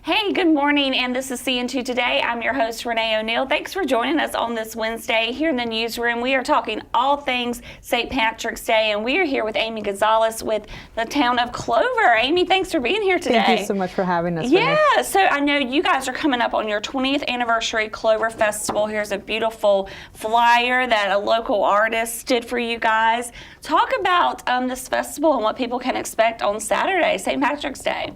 Hey, good morning, and this is CN2 Today. I'm your host, Renee O'Neill. Thanks for joining us on this Wednesday here in the newsroom. We are talking all things St. Patrick's Day, and we are here with Amy Gonzalez with the town of Clover. Amy, thanks for being here today. Thank you so much for having us, Yeah, Renee. so I know you guys are coming up on your 20th anniversary Clover Festival. Here's a beautiful flyer that a local artist did for you guys. Talk about this festival and what people can expect on Saturday, St. Patrick's Day.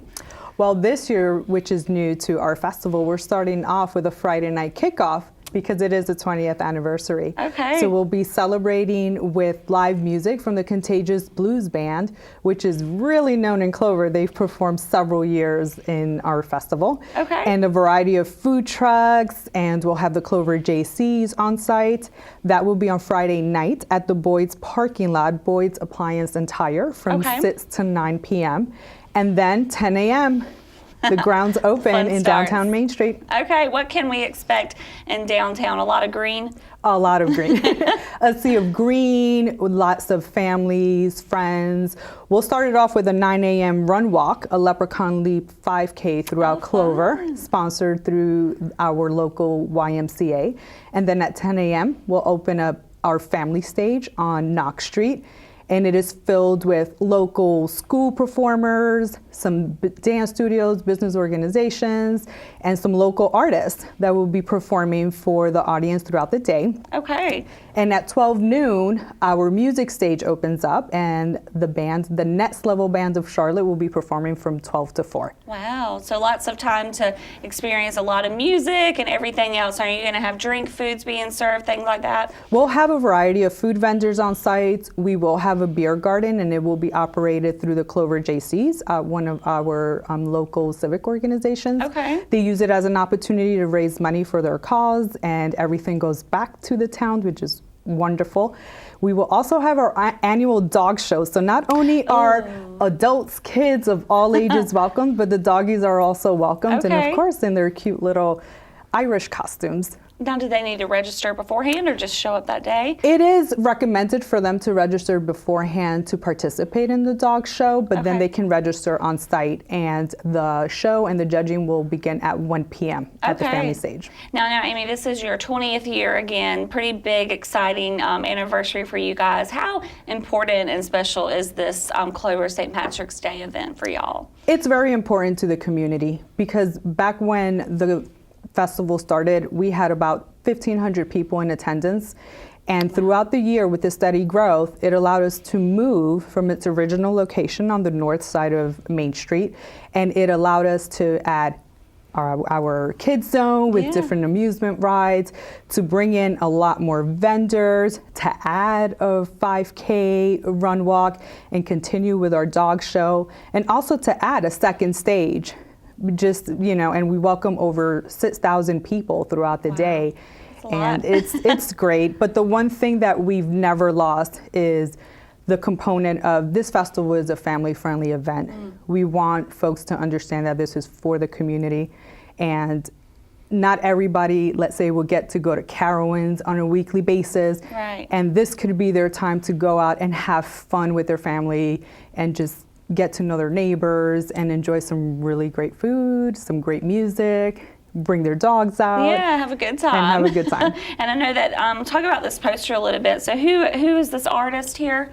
Well, this year, which is new to our festival, we're starting off with a Friday night kickoff because it is the 20th anniversary. Okay. So we'll be celebrating with live music from the Contagious Blues Band, which is really known in Clover. They've performed several years in our festival. Okay. And a variety of food trucks, and we'll have the Clover JCs on site. That will be on Friday night at the Boyd's parking lot, Boyd's Appliance and Tire, from 6 to 9 p.m. And then 10 a.m. the grounds open in downtown Main Street. Okay, what can we expect in downtown? A lot of green? A lot of green. A sea of green, with lots of families, friends. We'll start it off with a 9 a.m. run walk, a Leprechaun Leap 5K throughout Clover, sponsored through our local YMCA. And then at 10 a.m., we'll open up our family stage on Knox Street. And it is filled with local school performers, some dance studios, business organizations, and some local artists that will be performing for the audience throughout the day. Okay. And at 12 noon, our music stage opens up, and the Next Level Band of Charlotte will be performing from 12 to 4. Wow, so lots of time to experience a lot of music and everything else. Are you going to have drink foods being served, things like that? We'll have a variety of food vendors on site. We will have a beer garden, and it will be operated through the Clover JCs, one of our local civic organizations. Okay. They use it as an opportunity to raise money for their cause, and everything goes back to the town, which is wonderful. We will also have our annual dog show. So not only are adults, kids of all ages welcome, but the doggies are also welcomed. Okay. And of course, in their cute little Irish costumes. Now, do they need to register beforehand or just show up that day? It is recommended for them to register beforehand to participate in the dog show, but then they can register on site, and the show and the judging will begin at 1 p.m. at the family stage. Now, Amy, this is your 20th year again, pretty big, exciting anniversary for you guys. How important and special is this Clover St. Patrick's Day event for y'all? It's very important to the community because back when the festival started, we had about 1,500 people in attendance. And throughout the year, with the steady growth, it allowed us to move from its original location on the north side of Main Street. And it allowed us to add our kids zone with different amusement rides, to bring in a lot more vendors, to add a 5K run walk and continue with our dog show, and also to add a second stage. And we welcome over 6,000 people throughout the day. And it's great. But the one thing that we've never lost is the component of this festival is a family-friendly event. We want folks to understand that this is for the community, and not everybody, let's say, will get to go to Carowinds on a weekly basis. Right. And this could be their time to go out and have fun with their family and just get to know their neighbors and enjoy some really great food, some great music, bring their dogs out. Yeah, have a good time. And have a good time. And I know that, talk about this poster a little bit. So who is this artist here?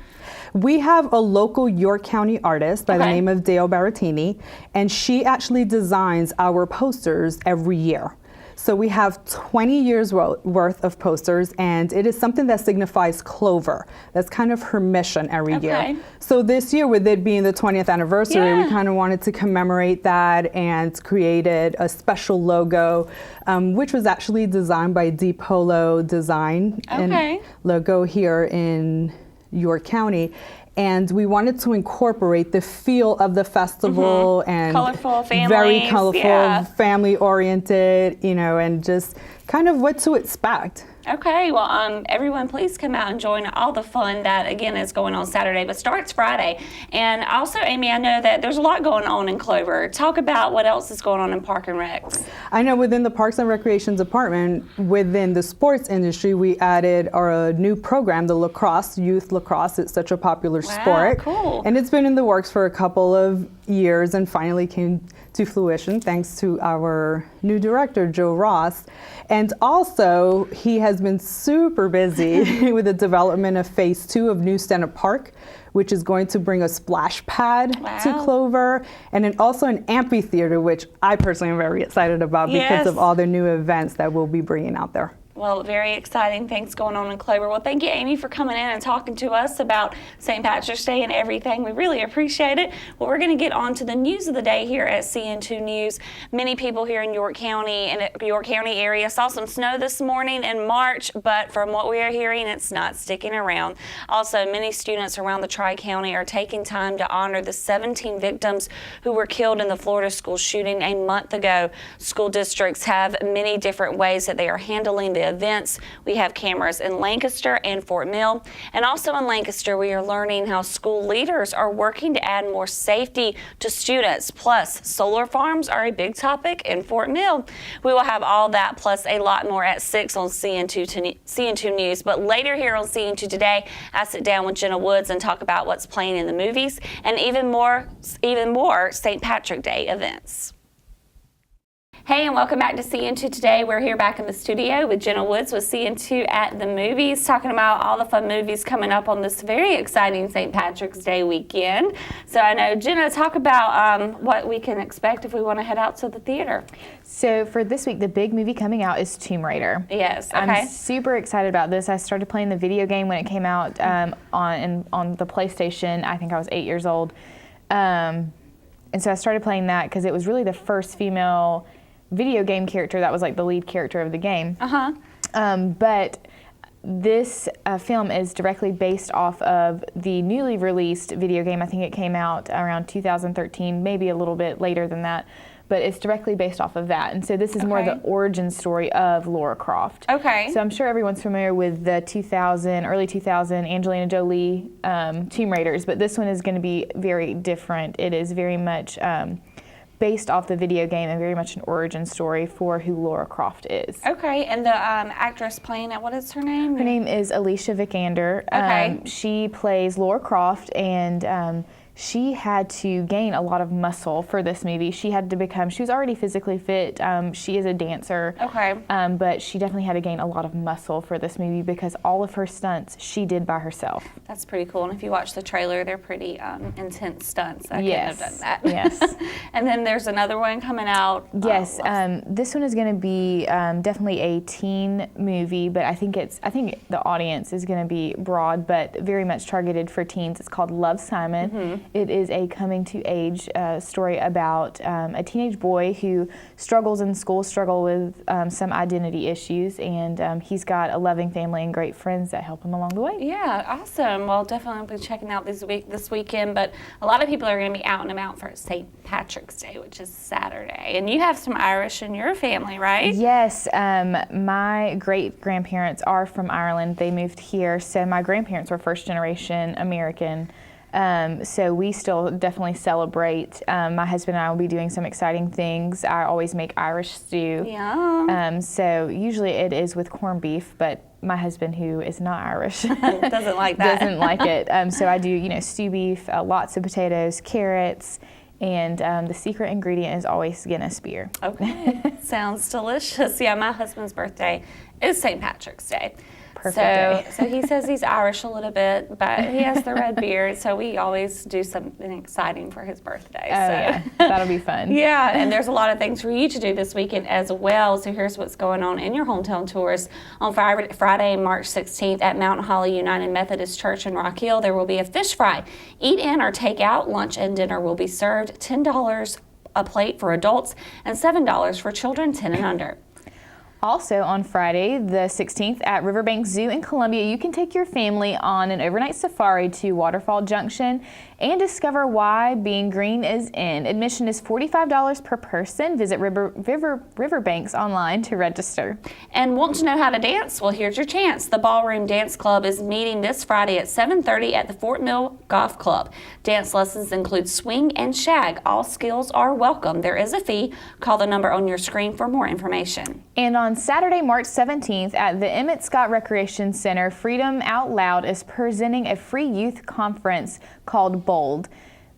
We have a local York County artist by the name of Dale Barattini, and she actually designs our posters every year. So we have 20 years worth of posters, and it is something that signifies Clover. That's kind of her mission every year. So this year, with it being the 20th anniversary, we kind of wanted to commemorate that and created a special logo, which was actually designed by D Polo Design and logo here in York County. And we wanted to incorporate the feel of the festival and colorful families, very colorful, family oriented, and just kind of what to expect. Okay, well, everyone please come out and join all the fun that, again, is going on Saturday, but starts Friday. And also, Amy, I know that there's a lot going on in Clover. Talk about what else is going on in Park and Recs. I know within the Parks and Recreation Department, within the sports industry, we added our new program, the lacrosse, youth lacrosse. It's such a popular sport. Cool. And it's been in the works for a couple of years and finally came to fruition thanks to our new director, Joe Ross. And also, he has been super busy with the development of phase 2 of New Stanton Park, which is going to bring a splash pad to Clover, and then also an amphitheater, which I personally am very excited about because of all the new events that we'll be bringing out there. Well, very exciting things going on in Clover. Well, thank you, Amy, for coming in and talking to us about St. Patrick's Day and everything. We really appreciate it. Well, we're going to get on to the news of the day here at CN2 News. Many people here in York County and York County area saw some snow this morning in March, but from what we are hearing, it's not sticking around. Also, many students around the Tri-County are taking time to honor the 17 victims who were killed in the Florida school shooting a month ago. School districts have many different ways that they are handling the events. We have cameras in Lancaster and Fort Mill, and also in Lancaster we are learning how school leaders are working to add more safety to students. Plus, solar farms are a big topic in Fort Mill. We will have all that plus a lot more at 6 on CN2 News, but later here on CN2 Today, I sit down with Jenna Woods and talk about what's playing in the movies and even more St. Patrick's Day events. Hey, and welcome back to CN2 Today. We're here back in the studio with Jenna Woods with CN2 at the movies, talking about all the fun movies coming up on this very exciting St. Patrick's Day weekend. So I know, Jenna, talk about what we can expect if we want to head out to the theater. So for this week, the big movie coming out is Tomb Raider. Yes, okay. I'm super excited about this. I started playing the video game when it came out on the PlayStation. I think I was 8 years old. And so I started playing that because it was really the first female video game character that was like the lead character of the game. But this film is directly based off of the newly released video game. I think it came out around 2013, maybe a little bit later than that, but it's directly based off of that. And so this is more the origin story of Lara Croft. Okay. So I'm sure everyone's familiar with the early 2000 Angelina Jolie Tomb Raiders, but this one is going to be very different. It is very much based off the video game and very much an origin story for who Lara Croft is. Okay, and the actress playing it, what is her name? Her name is Alicia Vikander. Okay. She plays Lara Croft, and she had to gain a lot of muscle for this movie. She was already physically fit. She is a dancer. Okay. But she definitely had to gain a lot of muscle for this movie because all of her stunts she did by herself. That's pretty cool. And if you watch the trailer, they're pretty intense stunts. I couldn't have done that. Yes. And then there's another one coming out. Yes. This one is going to be definitely a teen movie, but I think the audience is going to be broad, but very much targeted for teens. It's called Love, Simon. Mm-hmm. It is a coming-to-age story about a teenage boy who struggles in school, with some identity issues, and he's got a loving family and great friends that help him along the way. Yeah, awesome. Well, definitely I'll be checking out this weekend, but a lot of people are going to be out and about for St. Patrick's Day, which is Saturday. And you have some Irish in your family, right? Yes. My great-grandparents are from Ireland. They moved here, so my grandparents were first-generation American. So we still definitely celebrate. My husband and I will be doing some exciting things. I always make Irish stew. Yeah. So usually it is with corned beef, but my husband, who is not Irish, doesn't like that. Doesn't like it. So I do, stew beef, lots of potatoes, carrots, and the secret ingredient is always Guinness beer. Okay. Sounds delicious. Yeah, my husband's birthday is St. Patrick's Day. Perfect day. So he says he's Irish a little bit, but he has the red beard, so we always do something exciting for his birthday. Yeah, that'll be fun. Yeah, and there's a lot of things for you to do this weekend as well. So here's what's going on in your hometown tours. On Friday, March 16th at Mount Holly United Methodist Church in Rock Hill, there will be a fish fry. Eat in or take out, lunch and dinner will be served. $10 a plate for adults and $7 for children 10 and under. Also on Friday, the 16th, at Riverbank Zoo in Columbia, you can take your family on an overnight safari to Waterfall Junction and discover why being green is in. Admission is $45 per person. Visit Riverbanks online to register. And want to know how to dance? Well, here's your chance. The Ballroom Dance Club is meeting this Friday at 7:30 at the Fort Mill Golf Club. Dance lessons include swing and shag. All skills are welcome. There is a fee. Call the number on your screen for more information. And on Saturday, March 17th, at the Emmett Scott Recreation Center, Freedom Out Loud is presenting a free youth conference called Bold.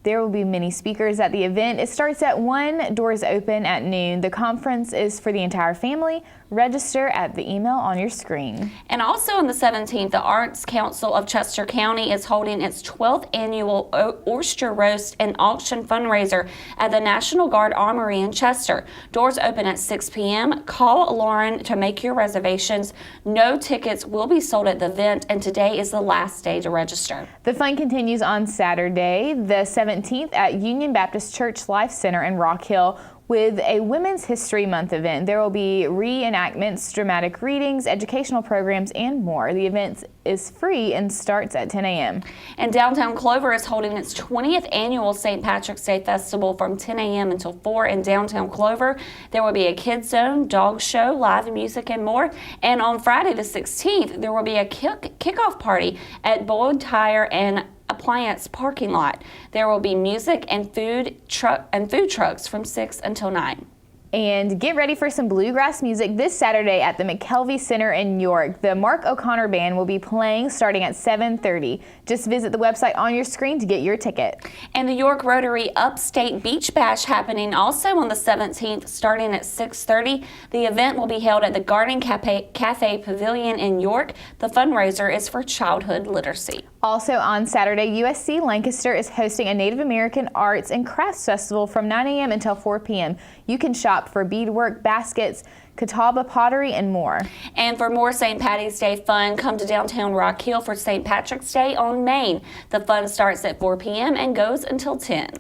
There will be many speakers at the event. It starts at 1, doors open at noon. The conference is for the entire family. Register at the email on your screen. And also on the 17th, the Arts Council of Chester County is holding its 12th annual oyster roast and auction fundraiser at the National Guard Armory in Chester. Doors open at 6 p.m. Call Lauren to make your reservations. No tickets will be sold at the event, and today is the last day to register. The fun continues on Saturday, the 17th, at Union Baptist Church Life Center in Rock Hill with a Women's History Month event. There will be reenactments, dramatic readings, educational programs, and more. The event is free and starts at 10 a.m. And downtown Clover is holding its 20th annual St. Patrick's Day Festival from 10 a.m. until 4 in downtown Clover. There will be a kids zone, dog show, live music, and more. And on Friday the 16th, there will be a kickoff party at Boyd Tire and Appliance parking lot. There will be music and food trucks from 6 until 9. And get ready for some bluegrass music this Saturday at the McKelvey Center in York. The Mark O'Connor Band will be playing starting at 7:30. Just visit the website on your screen to get your ticket. And the York Rotary Upstate Beach Bash happening also on the 17th starting at 6:30. The event will be held at the Garden Cafe Pavilion in York. The fundraiser is for childhood literacy. Also on Saturday, USC Lancaster is hosting a Native American Arts and Crafts Festival from 9 a.m. until 4 p.m. You can shop for beadwork, baskets, Catawba pottery, and more. And for more St. Patty's Day fun, come to downtown Rock Hill for St. Patrick's Day on Main. The fun starts at 4 p.m. and goes until 10.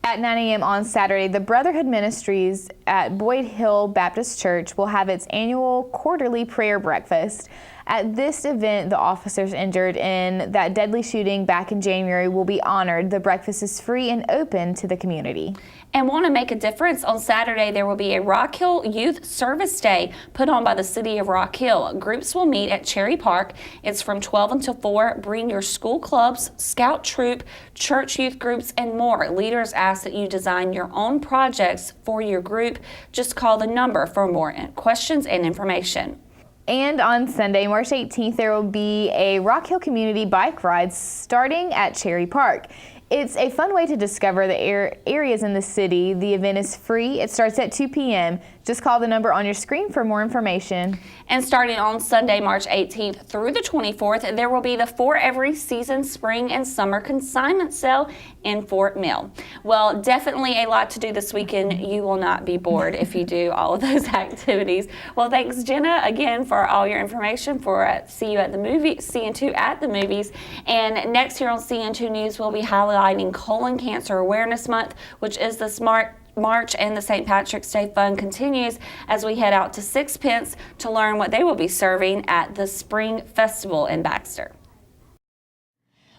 At 9 a.m. on Saturday, the Brotherhood Ministries at Boyd Hill Baptist Church will have its annual quarterly prayer breakfast. At this event, the officers injured in that deadly shooting back in January will be honored. The breakfast is free and open to the community. And want to make a difference? On Saturday, there will be a Rock Hill Youth Service Day put on by the City of Rock Hill. Groups will meet at Cherry Park. It's from 12 until 4. Bring your school clubs, scout troop, church youth groups, and more. Leaders ask that you design your own projects for your group. Just call the number for more questions and information. And on Sunday, March 18th, there will be a Rock Hill Community Bike Ride starting at Cherry Park. It's a fun way to discover the areas in the city. The event is free. It starts at 2 p.m. Just call the number on your screen for more information. And starting on Sunday, March 18th through the 24th, there will be the For Every Season Spring and Summer Consignment Sale in Fort Mill. Well, definitely a lot to do this weekend. You will not be bored if you do all of those activities. Well, thanks, Jenna, again for all your information for See You at the Movie, CN2 at the Movies. And next here on CN2 News, we'll be highlighting Colon Cancer Awareness Month, which is this March, and the St. Patrick's Day Fun continues as we head out to Six Pence to learn what they will be serving at the Spring Festival in Baxter.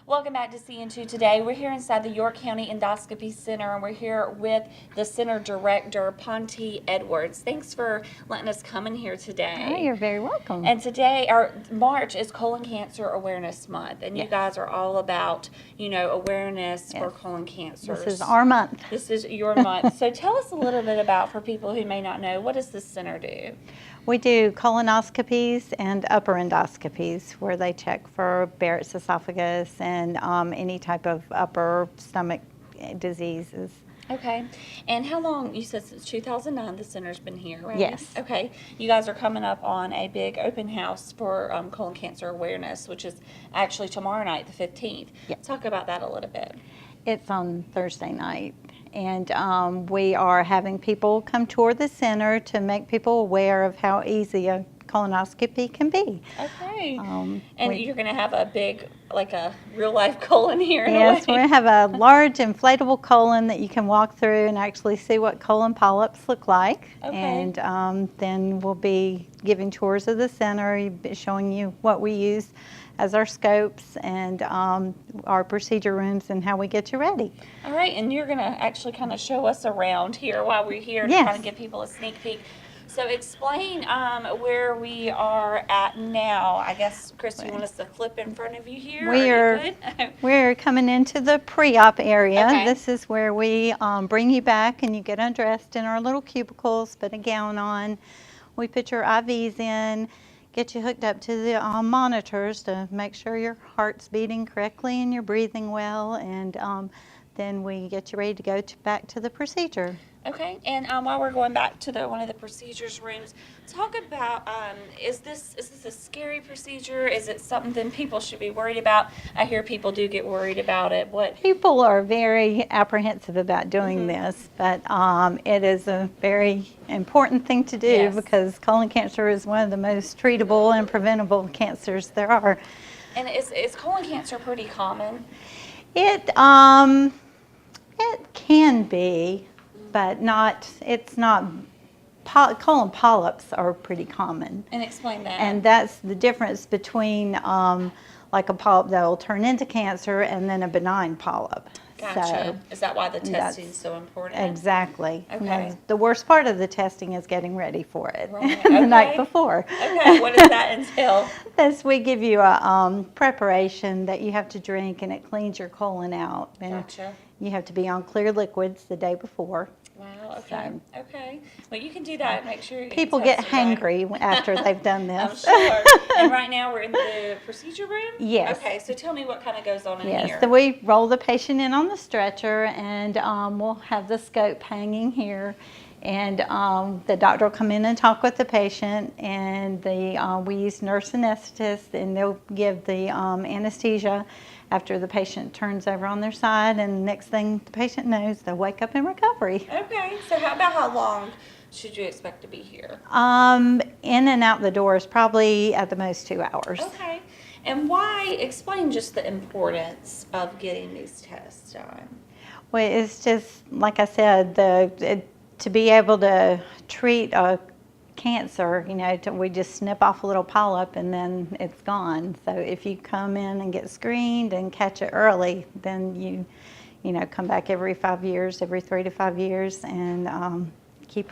Welcome back to CN2 Today. We're here inside the York County Endoscopy Center, and we're here with the center director, Ponte Edwards. Thanks for letting us come in here today. Oh, you're very welcome. And today, March is Colon Cancer Awareness Month, and you guys are all about, awareness for colon cancer. This is our month. This is your month. So tell us a little bit about, for people who may not know, what does this center do? We do colonoscopies and upper endoscopies where they check for Barrett's esophagus and any type of upper stomach diseases. Okay. And how long, you said since 2009 the center's been here, right? Yes. Okay. You guys are coming up on a big open house for colon cancer awareness, which is actually tomorrow night, the 15th. Yes. Talk about that a little bit. It's on Thursday night. And we are having people come tour the center to make people aware of how easy a colonoscopy can be. Okay. And you're going to have a big, like a real-life colon here in Yes, a way. we have a large inflatable colon that you can walk through and actually see what colon polyps look like. Okay. And then we'll be giving tours of the center, showing you what we use as our scopes and our procedure rooms and how we get you ready. All right, and you're going to actually kind of show us around here while we're here to Yes. kind of give people a sneak peek. So explain where we are at now. I guess, Chris, you want us to flip in front of you here? We're coming into the pre-op area. Okay. This is where we bring you back and you get undressed in our little cubicles, put a gown on. We put your IVs in, get you hooked up to the monitors to make sure your heart's beating correctly and you're breathing well. And then we get you ready to go back to the procedure. Okay, and while we're going back to one of the procedures rooms, talk about is this a scary procedure? Is it something people should be worried about? I hear people do get worried about it. What? People are very apprehensive about doing this, but it is a very important thing to do Yes. because colon cancer is one of the most treatable and preventable cancers there are. And is colon cancer pretty common? It can be, but it's not. Colon polyps are pretty common. And explain that. And that's the difference between like a polyp that will turn into cancer and then a benign polyp. Gotcha. So, Is that why the that's- testing is so important? exactly. Okay. Now, the worst part of the testing is getting ready for it Right. the night Okay. before. Okay, what does that entail? This, we give you a preparation that you have to drink, and it cleans your colon out. And Gotcha. you have to be on clear liquids the day before. Wow, okay. Okay. Well, you can do that and make sure you People get tested, right? hangry after they've done I'm this. sure. And right now we're in the procedure room? Yes. Okay, so tell me what kind of goes on in Yes, here. so we roll the patient in on the stretcher, and we'll have the scope hanging here. And the doctor will come in and talk with the patient, and we use nurse anesthetists, and they'll give the anesthesia after the patient turns over on their side, and the next thing the patient knows, they'll wake up in recovery. Okay, so how long should you expect to be here? In and out the door is probably at the most 2 hours. Okay. And why, explain just the importance of getting these tests done. Well, it's just, like I said, to be able to treat a cancer, we just snip off a little polyp and then it's gone. So if you come in and get screened and catch it early, then you come back every 5 years, every 3 to 5 years, and keep,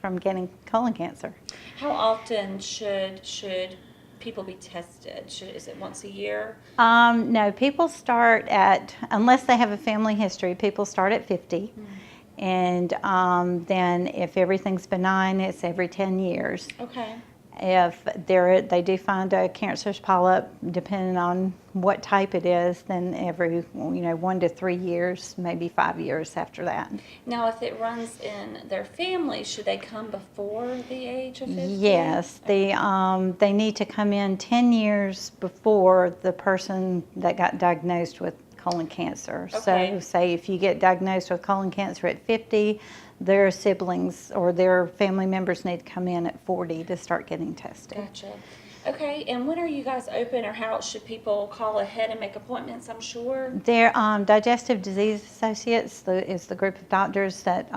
from getting colon cancer. How often should people be tested? Is it once a year? No, people start unless they have a family history, people start at 50. And then if everything's benign, it's every 10 years. Okay. If they do find a cancerous polyp, depending on what type it is, then every 1 to 3 years, maybe 5 years after that. Now, if it runs in their family, should they come before the age of 50? Yes, they need to come in 10 years before the person that got diagnosed with colon cancer. Okay. So say if you get diagnosed with colon cancer at 50, their siblings or their family members need to come in at 40 to start getting tested. Gotcha. Okay, and when are you guys open, or how should people call ahead and make appointments, I'm sure? Their Digestive Disease Associates is the group of doctors that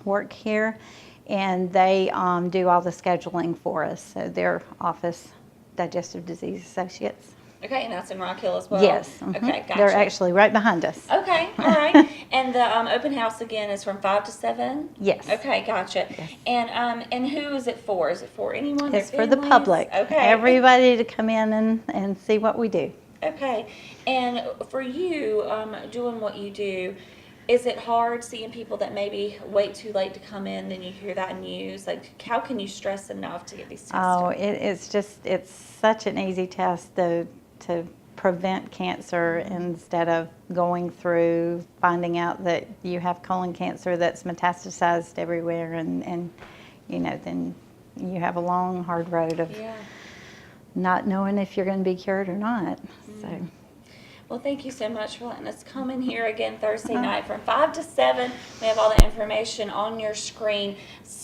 work here, and they do all the scheduling for us. So their office, Digestive Disease Associates. Okay, and that's in Rock Hill as well? Yes. Okay, gotcha. They're actually right behind us. Okay, all right. And the open house again is from 5 to 7? Yes. Okay, gotcha. Yes. And who is it for? Is it for anyone? It's for the families? public. Okay. Everybody to come in and see what we do. Okay. And for you, doing what you do, is it hard seeing people that maybe wait too late to come in, then you hear that news? Like, how can you stress enough to get these tests Oh, done? it's such an easy test to prevent cancer instead of going through finding out that you have colon cancer that's metastasized everywhere, and then you have a long, hard road of Yeah. not knowing if you're going to be cured or not. So. Well, thank you so much for letting us come in here again Thursday night from 5 to 7. We have all the information on your screen.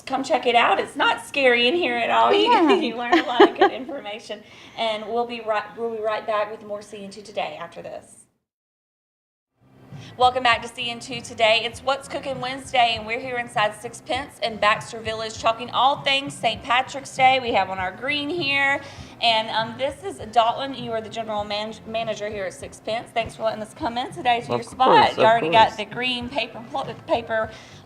Come check it out. It's not scary in here at all. Yeah. You learn a lot of good information. And we'll be right back with more CN2 Today after this. Welcome back to CN2 Today. It's What's Cooking Wednesday, and we're here inside Six Pence in Baxter Village talking all things St. Patrick's Day. We have on our green here. And this is Dalton. You are the general manager here at Six Pence. Thanks for letting us come in today to your spot. You already got the green paper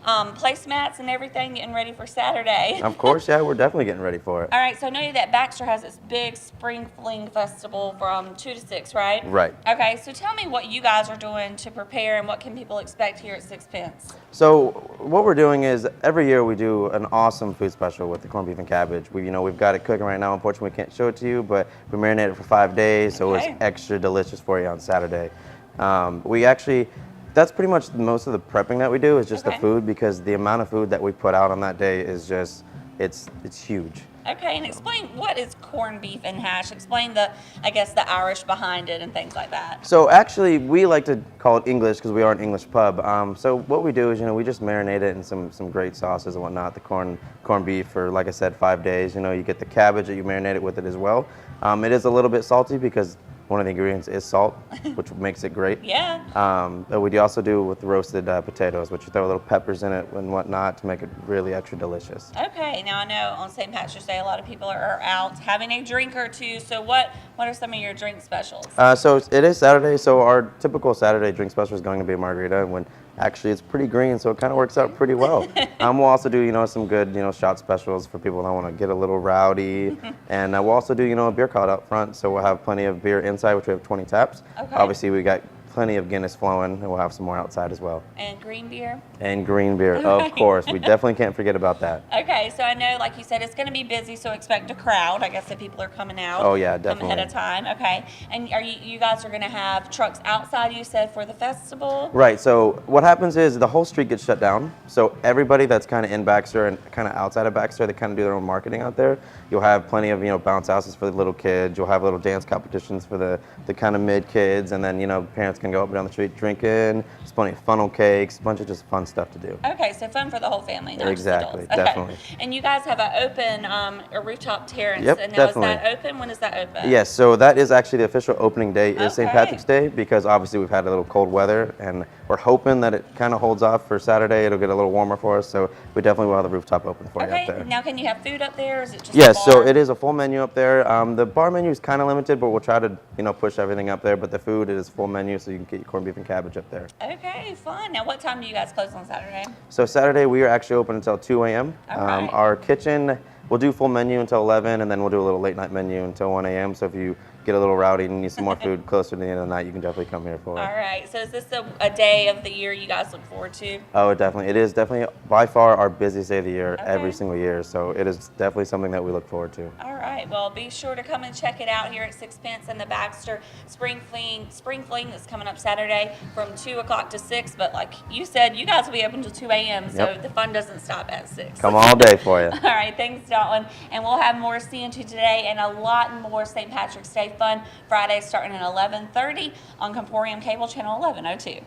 placemats and everything, getting ready for Saturday. Of course, yeah, we're definitely getting ready for it. All right, so I know that Baxter has this big spring fling festival from 2 to 6, right? Right. Okay, so tell me what you guys are doing to prepare and what can people expect here at Six Pence? So what we're doing is every year we do an awesome food special with the corned beef and cabbage. We've got it cooking right now. Unfortunately, we can't show it to you, but we marinate it for 5 days, so Okay. it's extra delicious for you on Saturday. That's pretty much most of the prepping that we do is just the Okay. food, because the amount of food that we put out on that day is just, it's huge. Okay, and explain what is corned beef and hash. Explain the Irish behind it and things like that. So actually, we like to call it English because we are an English pub. So what we do is, we just marinate it in some great sauces and whatnot. The corned beef for, like I said, 5 days. You get the cabbage that you marinate it with it as well. It is a little bit salty because one of the ingredients is salt, which makes it great. Yeah. But we do also do with roasted potatoes, which you throw little peppers in it and whatnot to make it really extra delicious. Okay, now I know on St. Patrick's Day a lot of people are out having a drink or two. So what are some of your drink specials? So it is Saturday, so our typical Saturday drink special is going to be a margarita, when actually it's pretty green, so it kind of works out pretty well. We'll also do, some good, shot specials for people that want to get a little rowdy. And we'll also do, a beer cart out front, so we'll have plenty of beer inside, which we have 20 taps. Okay. Obviously, we got plenty of Guinness flowing, and we'll have some more outside as well. And green beer? And green beer, of course. We definitely can't forget about that. Okay, so I know, like you said, it's going to be busy, so expect a crowd. I guess if people are coming out. Oh, yeah, Come ahead definitely. of time. Okay, and you guys are going to have trucks outside, you said, for the festival? Right, so what happens is the whole street gets shut down. So everybody that's kind of in Baxter and kind of outside of Baxter, they kind of do their own marketing out there. You'll have plenty of, bounce houses for the little kids. You'll have little dance competitions for the kind of mid kids. And then, parents can go up and down the street drinking. There's plenty of funnel cakes, a bunch of just fun stuff to do. Okay, so fun for the whole family, not Exactly, just adults. definitely. Okay. And you guys have an open a rooftop terrace. Yep, and now definitely. Is that open? When is that open? Yes, so that is actually the official opening day is St. Okay. Patrick's Day, because obviously we've had a little cold weather, and we're hoping that it kind of holds off for Saturday. It'll get a little warmer for us, so we definitely will have the rooftop open for you Okay, up there. now can you have food up there, or is it just a Yes, so bar? it is a full menu up there. The bar menu is kind of limited, but we'll try to push everything up there. But the food is full menu, so you can get your corned beef and cabbage up there. Okay, fun. Now what time do you guys close on Saturday? So Saturday we are actually open until 2 a.m. All right. Our kitchen, we'll do full menu until 11, and then we'll do a little late night menu until 1 a.m. So if you get a little rowdy and need some more food closer to the end of the night, you can definitely come here for it. All right, so is this a day of the year you guys look forward to? Oh, definitely. It is definitely by far our busiest day of the year every Okay. single year. So it is definitely something that we look forward to. All right, well, be sure to come and check it out here at Six Pence and the Baxter Spring Fling that's coming up Saturday from 2 o'clock to 6. But like you said, you guys will be open until 2 a.m., so Yep. the fun doesn't stop at 6. Come all day for you. All right, thanks, Dalton. And we'll have more CN2 Today and a lot more St. Patrick's Day fun Friday starting at 11:30 on Comporium Cable Channel 1102.